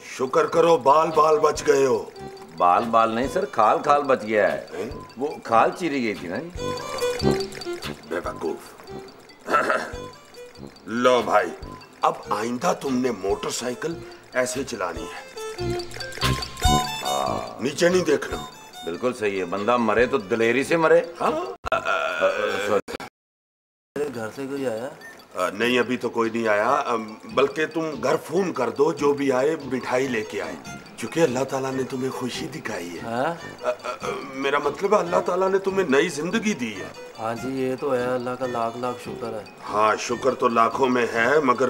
शुक्र करो बाल बाल बच गए हो। बाल बाल नहीं सर, खाल खाल बच गया है। वो खाल चीरी गई थी ना। बेवकूफ। लो भाई, अब आइंदा तुमने मोटरसाइकिल ऐसे चलानी है। नीचे नहीं देखना। बिल्कुल सही है, बंदा मरे तो दिलेरी से मरे। हाँ? घर से कोई आया? नहीं, अभी तो कोई नहीं आया। बल्कि तुम घर फोन कर दो, जो भी आए मिठाई लेके आए, क्योंकि अल्लाह ताला ने तुम्हें खुशी दिखाई है। मेरा मतलब है अल्लाह ताला ने तुम्हें नई जिंदगी दी है। हाँ जी, ये तो है, अल्लाह का लाख लाख शुक्र है। हाँ, शुक्र तो लाखों में है, मगर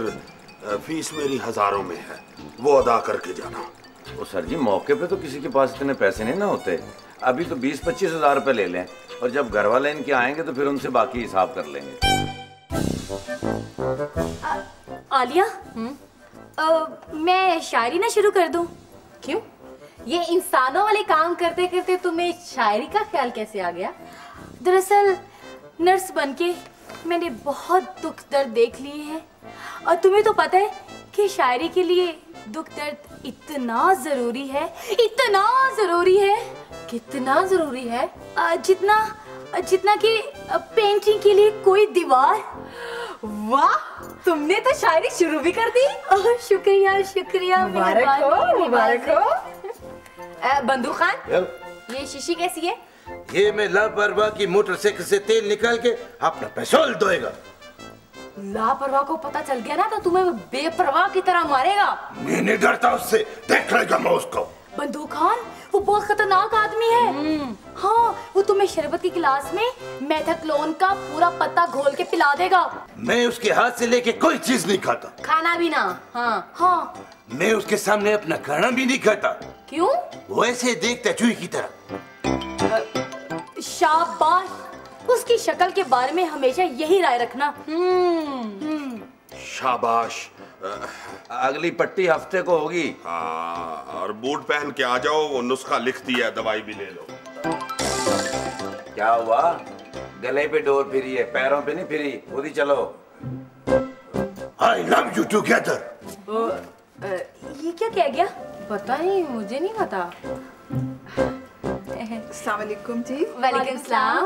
फीस मेरी हजारों में है, वो अदा करके जाना। ओ सर जी, मौके पे तो किसी के पास इतने पैसे नहीं ना होते। अभी तो 20-25 हजार रुपए ले लें, और जब घर वाले इनके आएंगे तो फिर उनसे बाकी हिसाब कर लेंगे। आलिया, मैं शायरी ना शुरू कर दूं? क्यों? ये इंसानों वाले काम करते करते तुम्हें शायरी का ख्याल कैसे आ गया? दरअसल नर्स बनके मैंने बहुत दुख दर्द देख लिए हैं, और तुम्हें तो पता है कि शायरी के लिए दुख दर्द इतना जरूरी है, इतना जरूरी है। कितना जरूरी है? जितना कि पेंटिंग के लिए कोई दीवार। वाह, तुमने तो शायरी शुरू भी कर दी। शुक्रिया शुक्रिया, मुबारक हो, मुबारक हो। बंदूक खान, ये शीशी कैसी है? ये मैं लापरवाह की मोटरसाइकिल से तेल निकाल के अपना पेट्रोल धोएगा। लापरवाह को पता चल गया ना तो तुम्हें बेपरवाह की तरह मारेगा। मैं नहीं डरता उससे, देख लेगा मैं उसको। बंदूक खान, वो बहुत खतरनाक आदमी है। हाँ, वो तुम्हें शरबत की गिलास में मेथाक्लोन का पूरा पत्ता घोल के पिला देगा। मैं उसके हाथ से लेके कोई चीज नहीं खाता। खाना भी ना? हाँ हाँ। मैं उसके सामने अपना खाना भी नहीं खाता। क्यों? वो ऐसे देखता चूहे की तरह। शाबाश, उसकी शक्ल के बारे में हमेशा यही राय रखना। शाबाश। अगली पट्टी हफ्ते को होगी। हाँ, और बूट पहन के आ जाओ, वो नुस्खा लिख दिया, दवाई भी ले लो। क्या हुआ? गले पे डोर फिरी है, पैरों पे नहीं फिरी। खुद ही चलो। I love you together। ये क्या कह गया? पता नहीं, मुझे नहीं पता। अस्सलाम वालेकुम जी। वालेकुम सलाम।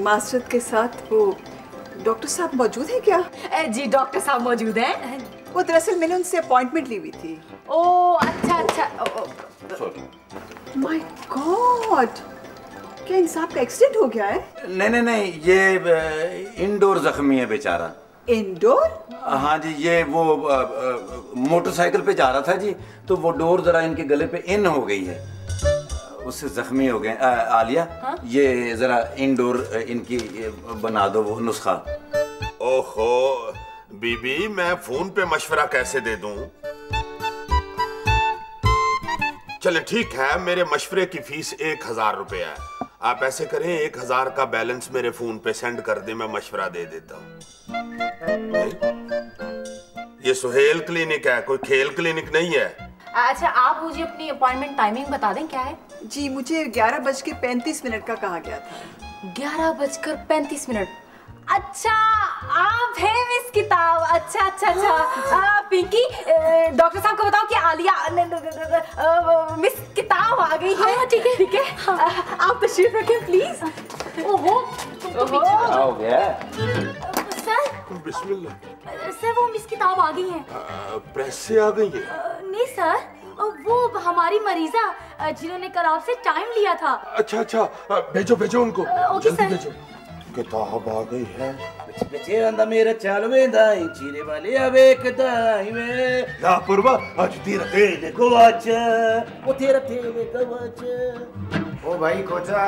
मास्टर के साथ वो डॉक्टर साहब मौजूद हैं क्या? जी डॉक्टर साहब मौजूद हैं। वो दरअसल मैंने उनसे अपॉइंटमेंट ली हुई थी। ओह अच्छा अच्छा। माय गॉड, क्या इन साहब का एक्सीडेंट हो गया है? नहीं नहीं नहीं, ये इंडोर जख्मी है बेचारा। इंडोर? हाँ जी, ये वो मोटरसाइकिल पे जा रहा था जी, तो वो डोर जरा इनके गले पे इन हो गई है, उससे जख्मी हो गए। आलिया, हाँ? ये जरा इंडोर इनकी बना दो वो नुस्खा। ओहो बीबी, मैं फोन पे मशवरा कैसे दे दूं? चले ठीक है, मेरे मशवरे की फीस 1000 रुपए है। आप ऐसे करें, 1000 का बैलेंस मेरे फोन पे सेंड कर दे, मैं मशवरा दे देता हूँ। ये सुहेल क्लिनिक है, कोई खेल क्लिनिक नहीं है। अच्छा, आप मुझे अपनी अपॉइंटमेंट टाइमिंग बता दें, क्या है? जी, मुझे 11:35 का कहा गया था। 11:35। अच्छा, आप हैं मिस किताब। अच्छा अच्छा अच्छा। पिंकी, डॉक्टर साहब को बताओ कि आलिया मिस किताब आ गई है। ठीक है ठीक है। आप तशरीफ रखें प्लीज। ओहो, हो गया सर। बिस्मिल्लाह। सर, वो मिस किताब आ गई है। प्रेस से आ गई है? नहीं सर, वो हमारी मरीजा जिन्होंने कल आपसे टाइम लिया था। अच्छा अच्छा, भेजो भेजो उनको, जल्दी सर। भेजो। किताब आ गई है। बच्चे अंदा मेरा चालवे दाई चीरे वाले अबे कदाई में लापरवाह, आज तेरा तेल गवाचा, वो तेरा तेल गवाचा। ओ भाई कोचा,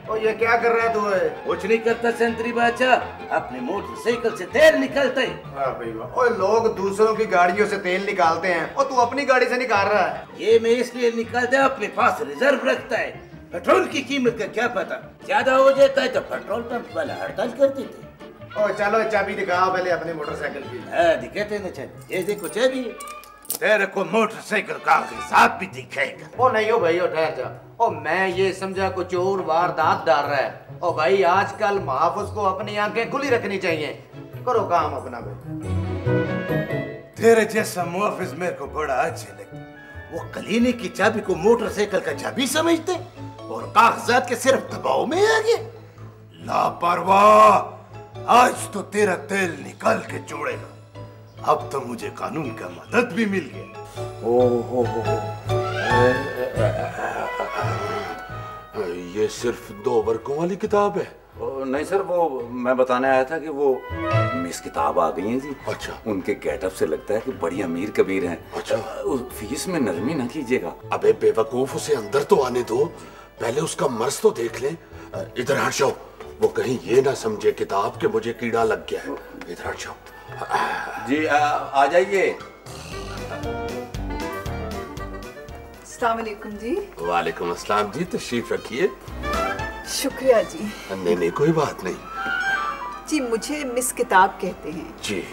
ओ ये क्या कर रहा है तू? कुछ नहीं करता संतरी बाचा, अपने मोटरसाइकिल से तेल निकलता है। वाह भाई वाह। ओए, लोग दूसरों की गाड़ियों से तेल निकालते हैं और तू अपनी गाड़ी से निकाल रहा है। ये मैं इसलिए निकालता है, अपने पास रिजर्व रखता है। पेट्रोल की कीमत का क्या पता, ज्यादा हो जाता है तो पेट्रोल पंप वाला हड़ताल कर देते। ओ चलो, चाबी दिखाओ पहले अपनी मोटरसाइकिल की। हाँ दिखाते ना, ये देखो चाबी। तेरे को मोटरसाइकिल कागजात भी दिखेगा। ओ नहीं हो भाई, ओ ठहर जा। ओ मैं ये समझा को चोर वारदात डाल रहा है। ओ भाई आजकल महाफिज को अपनी आंखें खुली रखनी चाहिए। करो काम अपना भाई। तेरे जैसा मुहाफिज मेरे को बड़ा अच्छे लगता। वो क्लिनिक की चाबी को मोटरसाइकिल का चाबी समझते और कागजात के सिर्फ दबाव में आ गए। लापरवाह, आज तो तेरा तेल निकाल के जोड़ेगा। अब तो मुझे कानून का मदद भी मिल गया। हो ये सिर्फ 2 वर्गों वाली किताब है? नहीं सर, वो मैं बताने आया था कि वो मिस किताब आ गई हैं जी। अच्छा। उनके गेटअप से लगता है कि बड़ी अमीर कबीर हैं। अच्छा। फीस में नरमी ना कीजिएगा। अबे बेवकूफ, उसे अंदर तो आने दो, पहले उसका मर्ज तो देख ले। इधर हट जाओ, वो कहीं ये ना समझे किताब के मुझे कीड़ा लग गया है। इधर हट जाओ जी। आ जाइए। अस्सलाम वालेकुम जी। वालेकुम अस्सलाम जी, तशरीफ रखिए। शुक्रिया जी। नहीं, कोई बात नहीं जी, मुझे मिस किताब कहते हैं जी।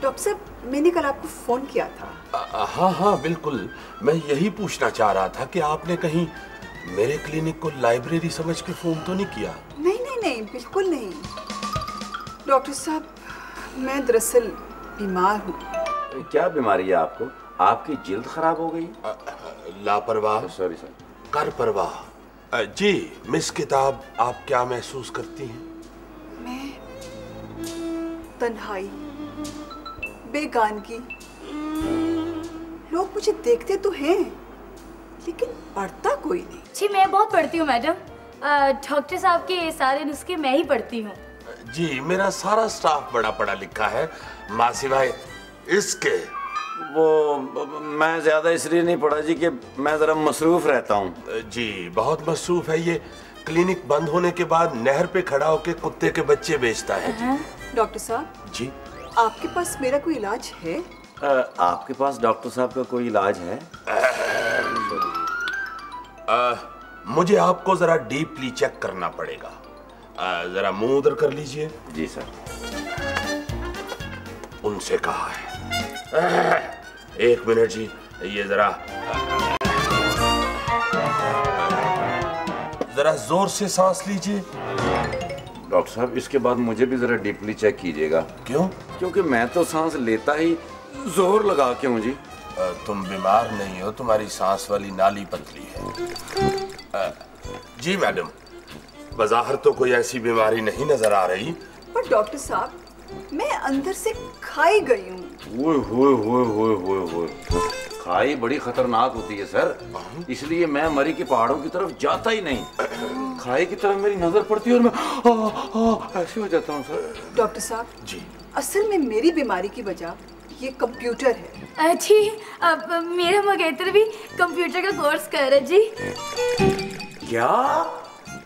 डॉक्टर साहब, मैंने कल आपको फोन किया था। हाँ बिल्कुल, मैं यही पूछना चाह रहा था कि आपने कहीं मेरे क्लिनिक को लाइब्रेरी समझ के फोन तो नहीं किया? नहीं, बिल्कुल नहीं डॉक्टर साहब, मैं दरअसल बीमार हूँ। क्या बीमारी है आपको? आपकी जिल्द खराब हो गई? लापरवाह, सॉरी सर, कर परवाह। जी मिस किताब, आप क्या महसूस करती हैं? मैं तन्हाई, बेगानगी, लोग मुझे देखते तो हैं लेकिन पढ़ता कोई नहीं। जी मैं बहुत पढ़ती हूँ मैडम, डॉक्टर साहब के सारे नुस्खे मैं ही पढ़ती हूँ। जी मेरा सारा स्टाफ बड़ा पढ़ा लिखा है, माँ सिवाय इसके। वो मैं ज्यादा इसलिए नहीं पढ़ा जी कि मैं जरा मसरूफ रहता हूँ। जी बहुत मसरूफ है। ये क्लिनिक बंद होने के बाद नहर पे खड़ा होके कुत्ते के बच्चे बेचता है जी। डॉक्टर साहब जी, आपके पास मेरा कोई इलाज है? आपके पास डॉक्टर साहब का कोई इलाज है? मुझे आपको जरा डीपली चेक करना पड़ेगा। जरा मुंह उधर कर लीजिए। जी सर। उनसे कहा है। एक मिनट जी, ये जरा जोर से सांस लीजिए। डॉक्टर साहब, इसके बाद मुझे भी जरा डीपली चेक कीजिएगा। क्यों? क्योंकि मैं तो सांस लेता ही जोर लगा के हूँ जी। तुम बीमार नहीं हो, तुम्हारी सांस वाली नाली पतली है। जी मैडम, बज़ाहिर तो कोई ऐसी बीमारी नहीं नजर आ रही। पर डॉक्टर साहब, मैं अंदर से खाई गई हूँ। खाई बड़ी खतरनाक होती है सर, इसलिए मैं मरी के पहाड़ों की तरफ जाता ही नहीं। खाई की तरफ मेरी नजर पड़ती है और मैं ऐसे हो जाता हूँ सर। डॉक्टर साहब जी, असल में मेरी बीमारी की वजह ये कंप्यूटर है। जी अब मेरा मंगेतर भी कंप्यूटर का कोर्स कर रहा है जी। क्या?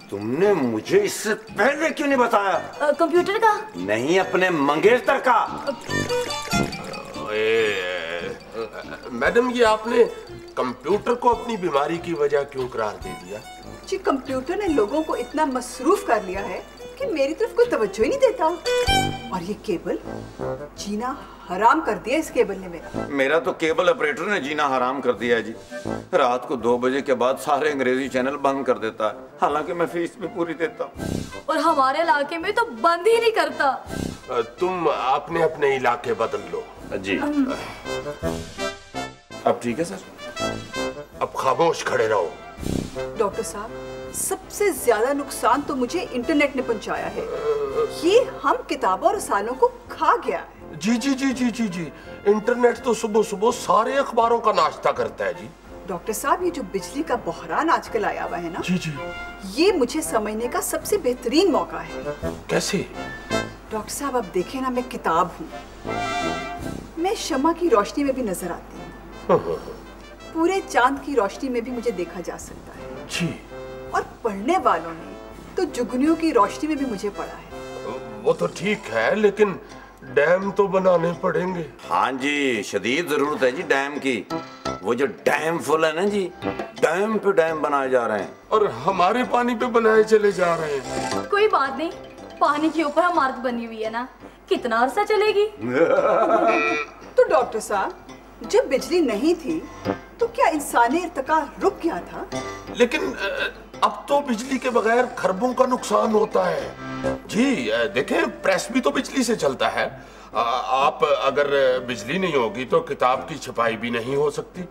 तुमने मुझे इससे पहले क्यों नहीं बताया? कंप्यूटर का नहीं, अपने मंगेतर का। मैडम, ये आपने कंप्यूटर को अपनी बीमारी की वजह क्यों करार दे दिया? जी कंप्यूटर ने लोगों को इतना मसरूफ कर लिया है कि मेरी तरफ कोई तवज्जो ही नहीं देता। और ये केबल, जीना हराम कर दिया इस केबल ने मेरा तो केबल ऑपरेटर ने जीना हराम कर दिया है जी। रात को 2 बजे के बाद सारे अंग्रेजी चैनल बंद कर देता है, हालांकि मैं फीस भी पूरी देता हूँ। और हमारे इलाके में तो बंद ही नहीं करता। तुम अपने अपने इलाके बदल लो। जी अब ठीक है सर? अब खामोश खड़े रहो। डॉक्टर साहब, सबसे ज्यादा नुकसान तो मुझे इंटरनेट ने पहुंचाया है। ये हम किताबों और रसालों को खा गया है। जी जी जी जी जी जी, इंटरनेट तो सुबह सुबह सारे अखबारों का नाश्ता करता है जी। डॉक्टर साहब, ये जो बिजली का बहरान आजकल आया हुआ है ना, जी जी, ये मुझे समझने का सबसे बेहतरीन मौका है। कैसे? डॉक्टर साहब, अब देखें ना, मैं किताब हूँ, मैं शमा की रोशनी में भी नजर आती हूँ, पूरे चांद की रोशनी में भी मुझे देखा जा सकता है जी। और पढ़ने वालों ने तो जुगनियों की रोशनी में भी मुझे पढ़ा है। वो तो ठीक है, लेकिन डैम तो बनाने पड़ेंगे। हाँ जी, शदीद जरूरत है जी डैम की। वो जो डैम फुल है ना जी, डैम पे डैम बनाए जा रहे हैं और हमारे पानी पे बनाए चले जा रहे हैं। कोई बात नहीं, पानी के ऊपर इमारत बनी हुई है ना, कितना अरसा चलेगी। तो डॉक्टर साहब, जब बिजली नहीं थी तो क्या इंसानी इर्तिका रुक गया था? लेकिन अब तो बिजली के बगैर खरबों का नुकसान होता है जी। देखें, प्रेस भी तो बिजली से चलता है। आप अगर बिजली नहीं होगी तो किताब की छपाई भी नहीं हो सकती।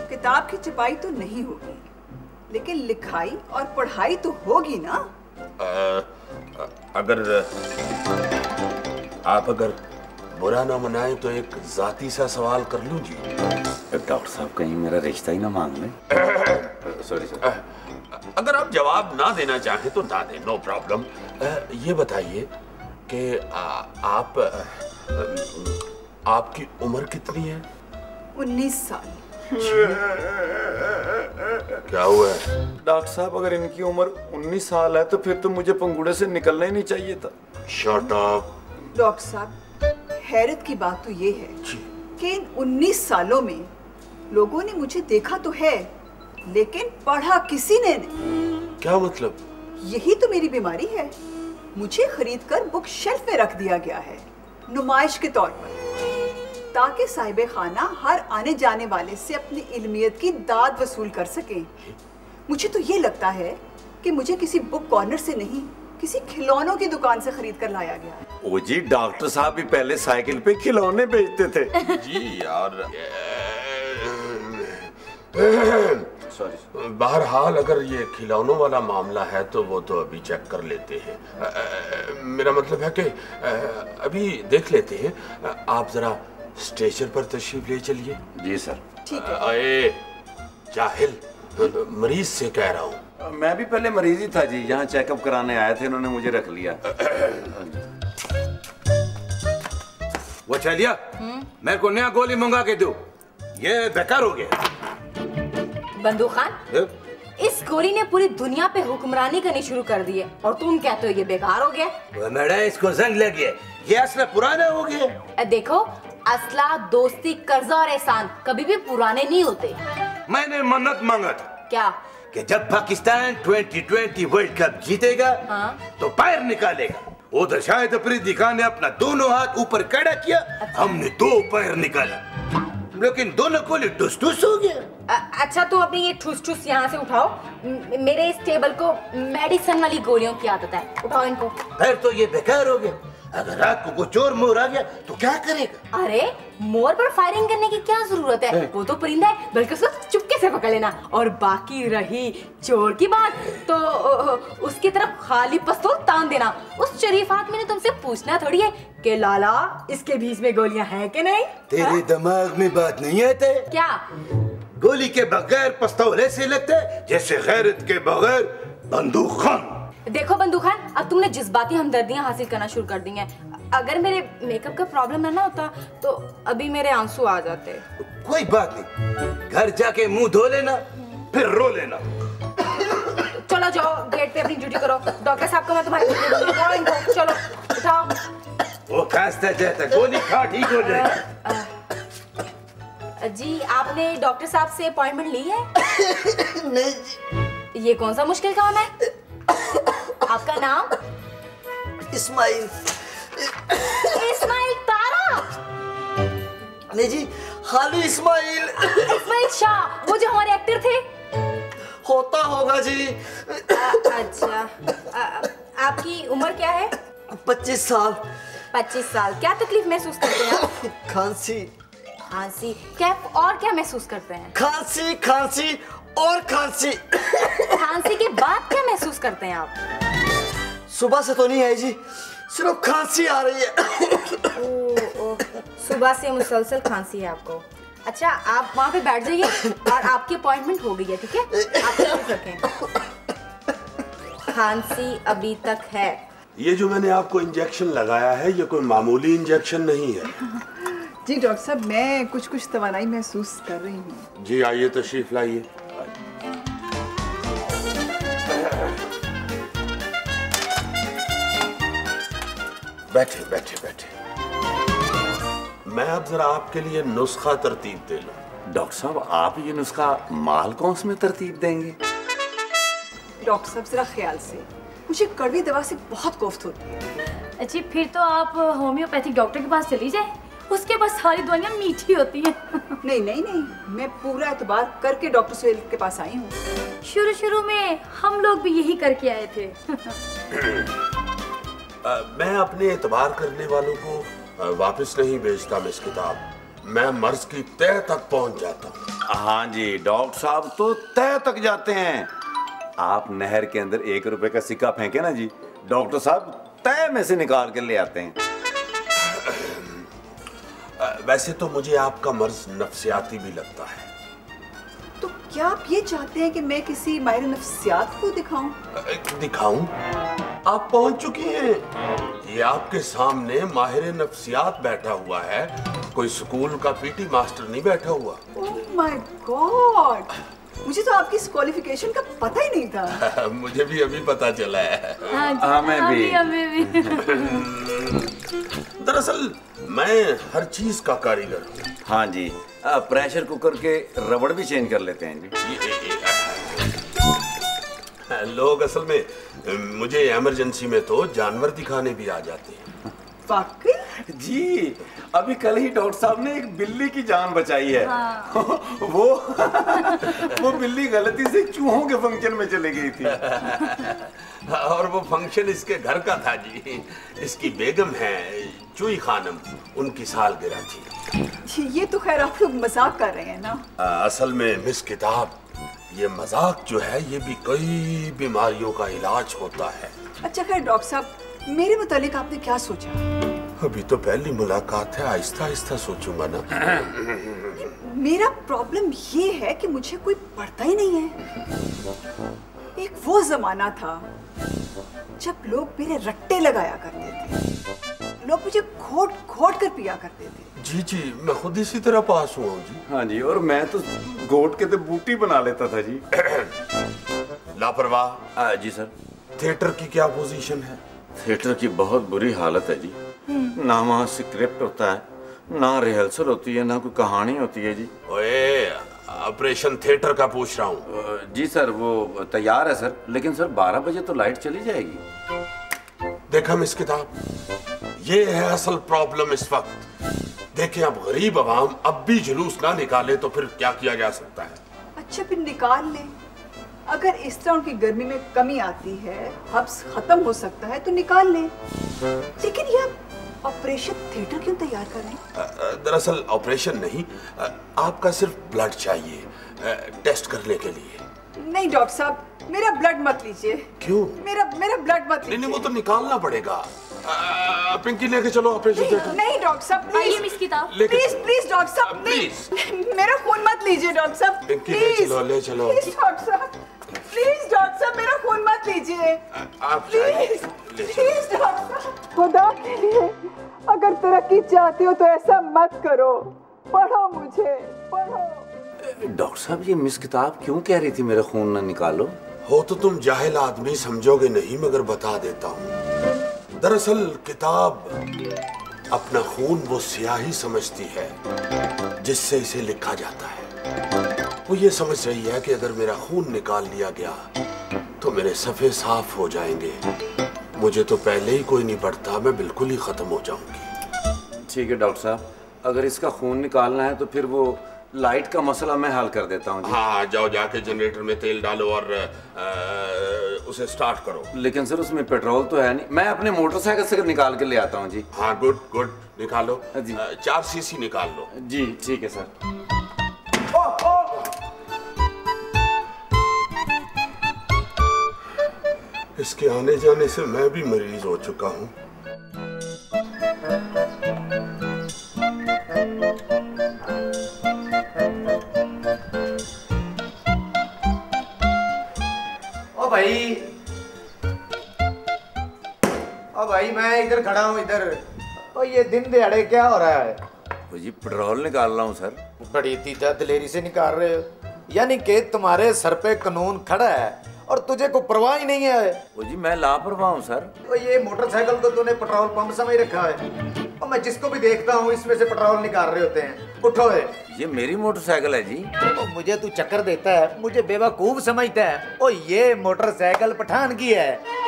किताब की छपाई तो नहीं होगी, लेकिन लिखाई और पढ़ाई तो होगी ना। अगर आप बुरा ना मनाए तो एक जाती सा सवाल कर लूं जी। डॉक्टर साहब कहीं मेरा रिश्ता ही ना मांग लें। Sorry sir. अगर आप जवाब ना देना चाहें तो ना दें, नो प्रॉब्लम। ये बताइए कि आपकी उम्र कितनी है? 19 साल। क्या हुआ है? डॉक्टर साहब अगर इनकी उम्र 19 साल है तो फिर तो मुझे पंगुड़े से निकलना ही नहीं चाहिए था। Shut up. डॉक्टर साहब, हैरत की बात तो ये है कि इन 19 सालों में लोगों ने मुझे देखा तो है, लेकिन पढ़ा किसी ने नहीं। क्या मतलब? यही तो मेरी बीमारी है। मुझे खरीदकर बुक शेल्फ में रख दिया गया है, नुमाइश के तौर पर, ताकि साहिब खाना हर आने जाने वाले से अपनी इल्मियत की दाद वसूल कर सके। मुझे तो ये लगता है कि मुझे किसी बुक कॉर्नर से नहीं, किसी खिलौनों की दुकान से खरीद कर लाया गया है। ओ जी, डॉक्टर साहब भी पहले साइकिल पे खिलौने बेचते थे। जी यार, बहरहाल अगर ये खिलौनों वाला मामला है तो वो तो अभी चेक कर लेते हैं। मेरा मतलब है कि अभी देख लेते हैं। आप जरा स्टेशन पर तशरीफ ले चलिए। जी सर। ठीक है। ए जाहिल, मरीज से कह रहा हूँ। मैं भी पहले मरीज ही था जी, यहाँ चेकअप कराने आए थे, इन्होंने मुझे रख लिया। वो चलिया, मेरे को नया गोली मंगा के दो, ये बेकार हो गया। बंदूक खान, इस गोली ने पूरी दुनिया पे हुक्मरानी करनी शुरू कर दी है और तुम कहते हो ये बेकार हो गया। मैडम, इसको जंग लग गया, ये असला पुराना हो गया। देखो, असला, दोस्ती, कर्जा और एहसान कभी भी पुराने नहीं होते। मैंने मन्नत मांगा था। क्या? कि जब पाकिस्तान 2020 वर्ल्ड कप जीतेगा, तो पैर निकालेगा। उधर शाहिद अफरीदी खान ने अपना दोनों हाथ ऊपर खड़ा किया, हमने 2 पैर निकाला, लेकिन दोनों गोली ठुस ठुस हो गया। अच्छा, तो अपनी ये ठुस ठुस यहाँ से उठाओ। मेरे इस टेबल को मेडिसिन वाली गोलियों की आदत है, उठाओ इनको। फिर तो ये बेकार हो गया। अगर रात को कोई चोर मोर आ गया तो क्या करेगा? अरे, मोर पर फायरिंग करने की क्या जरूरत है? वो तो परिंदा है, बल्कि उसको चुपके से पकड़ लेना। और बाकी रही चोर की बात, तो उसकी तरफ खाली पिस्तौल तान देना। उस शरीफ आदमी ने तुमसे पूछना थोड़ी है कि लाला, इसके बीच में गोलियां हैं कि नहीं? तेरे दिमाग में बात नहीं आती? क्या? गोली के बगैर पिस्तौल ऐसे लगता है जैसे गैरत के बगैर बंदूक खान। देखो बंदूक खान, अब तुमने जज्बाती हमदर्दियां हासिल करना शुरू कर दी हैं। अगर मेरे मेकअप का प्रॉब्लम ना होता तो अभी मेरे आंसू आ जाते। कोई बात नहीं, घर जाके मुंह धो लेना, फिर रो लेना। चलो जाओ, गेट पे अपनी ड्यूटी करो। डॉक्टर साहब को मैं तुम्हारे चलो उठाओ। वो खांसता जाता, गोली खा ठीक हो जाएगा। जी, आपने डॉक्टर साहब से अपॉइंटमेंट ली है? नहीं। ये कौन सा मुश्किल काम है? आपका नाम? इस्माइल। इस्माइल तारा? नहीं जी, खाली इस्माइल। इस्माइल शाह, वो जो हमारे एक्टर थे? होता होगा जी। अच्छा, आपकी उम्र क्या है? 25 साल। 25 साल। क्या तकलीफ महसूस करते हैं आप? खांसी। खांसी? क्या और क्या महसूस करते हैं? खांसी, खांसी और खांसी। खांसी के बाद क्या महसूस करते हैं आप? सुबह से तो नहीं है जी, सिर्फ खांसी आ रही है। ओह, सुबह से मुसलसल खांसी है आपको। अच्छा, आप वहाँ पे बैठ जाइए और आपकी अपॉइंटमेंट हो गई है, ठीक है? आप तशरीफ रखें। खांसी अभी तक है। ये जो मैंने आपको इंजेक्शन लगाया है, ये कोई मामूली इंजेक्शन नहीं है। जी डॉक्टर साहब, मैं कुछ तवानाई महसूस कर रही हूँ। जी आइए, तशरीफ लाइए। बैठे बैठे बैठे। मैं अब जरा आपके लिए नुस्खा तरतीब दे लूं। डॉक्टर साहब, आप ये नुस्खा माल कौन में तरतीब देंगे? डॉक्टर साहब जरा ख्याल से, मुझे कड़वी दवा से बहुत कोफ्त होती है। जी, फिर तो आप होम्योपैथिक डॉक्टर के पास चली जाए। उसके पास सारी दवाइयाँ मीठी होती हैं। नहीं नहीं नहीं, मैं पूरा एतबार करके डॉक्टर सुहेल के पास आई हूँ। शुरू में हम लोग भी यही करके आए थे। मैं अपने एतबार करने वालों को वापस नहीं भेजता मिस किताब, मैं मर्ज की तह तक पहुंच जाता हूँ। हाँ जी, डॉक्टर साहब तो तह तक जाते हैं। आप नहर के अंदर 1 रुपए का सिक्का फेंके ना जी, डॉक्टर साहब तह में से निकाल कर ले आते हैं। वैसे तो मुझे आपका मर्ज नफ्सियाती भी लगता है। तो क्या आप ये चाहते हैं कि मैं किसी माहिर नफ्सियात को दिखाऊं? दिखाऊं? आप पहुंच चुकी हैं। ये आपके सामने माहिर नफ्सियात बैठा हुआ है, कोई स्कूल का पीटी मास्टर नहीं बैठा हुआ। ओह माय गॉड, मुझे तो आपकी इस क्वालिफिकेशन का पता ही नहीं था। मुझे भी अभी पता चला है। हाँ, हमें भी। दरअसल मैं हर चीज का कारीगर हूँ। हाँ जी, प्रेशर कुकर के रबड़ भी चेंज कर लेते हैं जी। लोग असल में मुझे इमरजेंसी में तो जानवर दिखाने भी आ जाते हैं। वाकई? जी, अभी कल ही डॉक्टर साहब ने एक बिल्ली की जान बचाई है। हाँ। वो बिल्ली गलती से चूहों के फंक्शन में चली गई थी। और वो फंक्शन इसके घर का था जी। इसकी बेगम है चुई खानम, उनकी सालगिरह थी। ये तो खैर आप लोग मजाक कर रहे हैं ना? असल में मिस किताब, ये मजाक जो है ये भी कई बीमारियों का इलाज होता है। अच्छा खैर डॉक्टर साहब, मेरे मुतालिक आपने क्या सोचा? अभी तो पहली मुलाकात है, आहिस्ता आहिस्ता सोचूंगा ना। मेरा प्रॉब्लम ये है कि मुझे कोई पढ़ता ही नहीं है। एक वो जमाना था जब लोग मेरे रट्टे लगाया करते थे, लोग मुझे घोट घोट कर पिया करते थे। जी जी, मैं खुद इसी तरह पास हुआ हूँ जी। हाँ जी, और मैं तो घोट के तो बूटी बना लेता था जी। लापरवाह। जी सर। थिएटर की क्या पोजीशन है? थिएटर की बहुत बुरी हालत है जी। ना वहाँ स्क्रिप्ट होता है, ना रिहर्सल होती है, ना कोई कहानी होती है जी। ओए, ऑपरेशन थिएटर का पूछ रहा हूँ। जी सर, वो तैयार है सर, लेकिन सर 12 बजे तो लाइट चली जाएगी। देखा मिस किताब, ये है असल प्रॉब्लम इस वक्त। देखें, अब गरीब आवाम अब भी जुलूस ना निकाले तो फिर क्या किया जा सकता है? अच्छा फिर निकाल ले। अगर इस तरह उनकी गर्मी में कमी आती है, हब्स खत्म हो सकता है तो निकाल ले। लेकिन ये ऑपरेशन थिएटर क्यों तैयार कर रहे हैं? दरअसल ऑपरेशन नहीं, आपका सिर्फ ब्लड चाहिए टेस्ट करने के लिए। नहीं डॉक्टर साहब, मेरा ब्लड मत लीजिए। क्यों? मेरा ब्लड मत लीजिए। नहीं, वो तो निकालना पड़ेगा। पिंकी लेके चलो ऑपरेशन थिएटर। नहीं डॉक्टर साहब, आइए मिस किताब। प्लीज प्लीज डॉक्टर साहब, प्लीज मेरा खून मत लीजिए डॉक्टर साहब। पिंकी ले चलो, ले चलो। प्लीज डॉक्टर साहब, प्लीज डॉक्टर साहब, मेरा खून मत लीजिए। आप प्लीज ले चलो। प्लीज डॉक्टर साहब, खुदा के लिए अगर तरक्की चाहते हो तो ऐसा मत करो। पढ़ो मुझे, पढ़ो। डॉक्टर साहब, ये मिस किताब क्यों कह रही थी मेरा खून ना निकालो? हो तो तुम जाहिल आदमी समझोगे नहीं, मगर बता देता हूँ। दरअसल किताब अपना खून वो स्याही समझती है जिससे इसे लिखा जाता है। वो ये समझ रही है कि अगर मेरा खून निकाल लिया गया तो मेरे सफ़े साफ हो जाएंगे। मुझे तो पहले ही कोई नहीं पड़ता, मैं बिल्कुल ही खत्म हो जाऊंगी। ठीक है डॉक्टर साहब, अगर इसका खून निकालना है तो फिर वो लाइट का मसला मैं हल कर देता हूँ। हाँ, जाओ जाके जनरेटर में तेल डालो और उसे स्टार्ट करो। लेकिन सर उसमें पेट्रोल तो है नहीं, मैं अपने मोटरसाइकिल से निकाल के ले आता हूँ जी। हाँ, गुड गुड, निकालो जी। 4 सीसी निकाल लो। जी ठीक है सर। इसके आने जाने से मैं भी मरीज हो चुका हूँ। भाई मैं इधर खड़ा हूँ इधर। और ये दिन दिहाड़े क्या हो रहा है? जी पेट्रोल निकाल रहा हूँ सर। बड़ी तीजा दिलेरी से निकाल रहे हो, यानी कि तुम्हारे सर पे कानून खड़ा है और तुझे को परवाह ही नहीं है। वो जी मैं लापरवाह हूँ सर। तो ये मोटरसाइकिल को तूने पेट्रोल पंप समझ रखा है और मैं जिसको भी देखता हूँ इसमें से पेट्रोल निकाल रहे होते हैं। उठो है, ये मेरी मोटरसाइकिल है जी। तो मुझे तू चक्कर देता है, मुझे बेवकूफ समझता है। ओ ये मोटरसाइकिल पठान की है,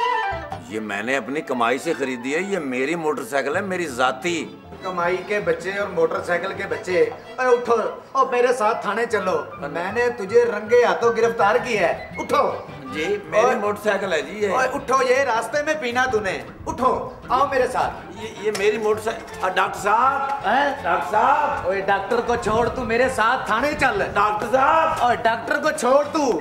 ये मैंने अपनी कमाई से खरीदी है, ये मेरी मोटरसाइकिल है, मेरी जाती। कमाई के बच्चे और मोटरसाइकिल के बच्चे, अरे उठो और मेरे साथ थाने चलो। मैंने तुझे रंगे हाथों गिरफ्तार किया है। उठो जी, मेरी मोटरसाइकिल है जी ये। ओए उठो, ये रास्ते में पीना तूने। उठो, आओ मेरे साथ। ये मेरी मोटरसाइकिल। डॉक्टर साहब, डॉक्टर साहब। ओए डॉक्टर को छोड़, तू मेरे साथ थाने चल। डॉक्टर साहब, और डॉक्टर को छोड़ तू